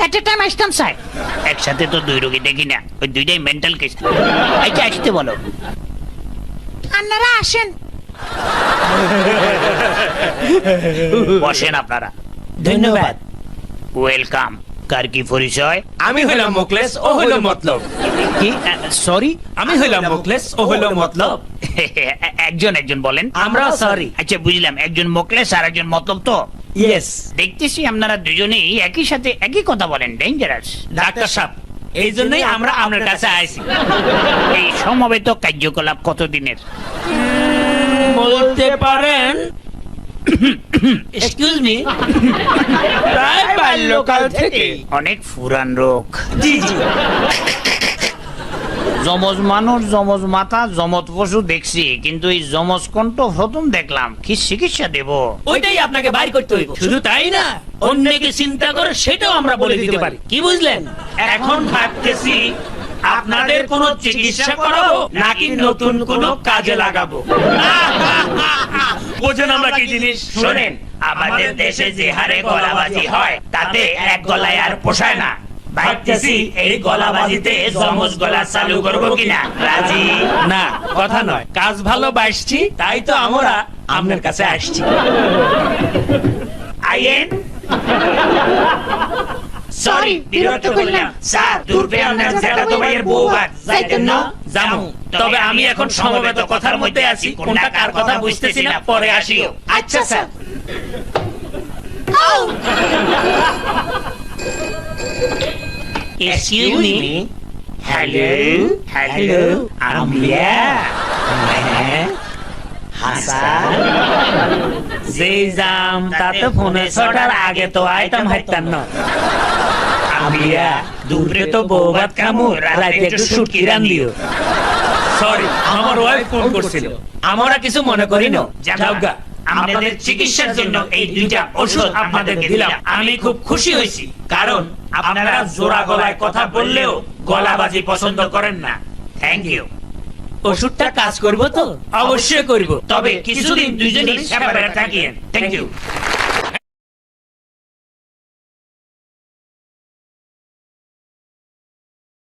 এট এ time আসতাম sir. একসাথে তো দুই রোগী দেখি না, ওই দুইটাই মেন্টাল কেস। আচ্ছা আসতে বলো। আপনারা আসেন। বসেন আপনারা। ধন্যবাদ। ওয়েলকাম। কার কি পরিচয়? আমি হইলাম মুখলেস, ও হইল মতলব। কি? সরি। আমি হইলাম মুখলেস, ও হইল মতলব। একজন একজন বলেন। আমরা সরি। আচ্ছা বুঝলাম, একজন মোকলেস আর একজন মতলব। তো ইয়েস। দেখতেছি আপনারা দুজনেই একই সাথে একই কথা বলেন, ডেঞ্জারাস। ডাক্তার সাহেব, এই জন্যই আমরা আপনার কাছে আইছি। এই সমবেত কার্যকলাপ কতদিনের? বলতে পারেন, এক্সকিউজ মি, প্রায় বাল্যকাল থেকে। অনেক পুরান রোগ। জি জি। যমজ মানুষ, যমজ মাথা, যমজ পশু দেখছি, কিন্তু এই যমজ কণ্ঠ প্রথম দেখলাম। কি চিকিৎসা দেব? ওইটাই আপনাকে বাইর করতে হইব। শুধু তাই না, অন্যকে চিন্তা করে সেটাও আমরা বলে দিতে পারি। কি বুঝলেন? এখন ভাবতেছি আপনাদের কোনো চিকিৎসা করাবো নাকি নতুন কোনো কাজে লাগাবো। বোঝেন আমরা কি জিনিস? শোনেন, আমাদের দেশে যে হারে গলাবাজি হয় তাতে এক গলায় আর পোষায় না। ভাবতেছি এই গলাবাজিতে যমজ গলা চালু করবো কিনা। রাজি? না, কথা নয়, কাজ ভালো বাইসছি, তাই তো আমরা আপনার কাছে আসছি। আইয়েন। সরি, বিরক্ত করলাম। স্যার, দূরবে আপনার জ্যাঠাতো ভাইয়ের বউ ভাত যাইতেন না? জামু, তবে আমি এখন সমবেত কথার মধ্যে আছি, কোনটা কার কথা বুঝতেছি না, পরে আসিও। আচ্ছা sir. Excuse me. Hello hello, আম্বিয়া, হাসান, যে জাম তাতে ফোনে ছটার আগে তো আইতাম হাইতাম না। আম্বিয়া, দুপুরে তো বউ ভাত খামু, রাতে একটু শুটকি রান্দিও। সরি, আমার ওয়াইফ ফোন করছিল, আমরা কিছু মনে করি না। যাওগা, আপনাদের চিকিৎসার জন্য এই দুইটা ওষুধ আপনাদেরকে দিলাম। আমি খুব খুশি হয়েছি, কারণ আপনারা জোড়া গলায় কথা বললেও গলাবাজি পছন্দ করেন না। Thank you. ওষুধটা কাজ করবো তো? অবশ্যই করব, তবে কিছুদিন দুইজনই সেপারেট থাকিয়েন। Thank you.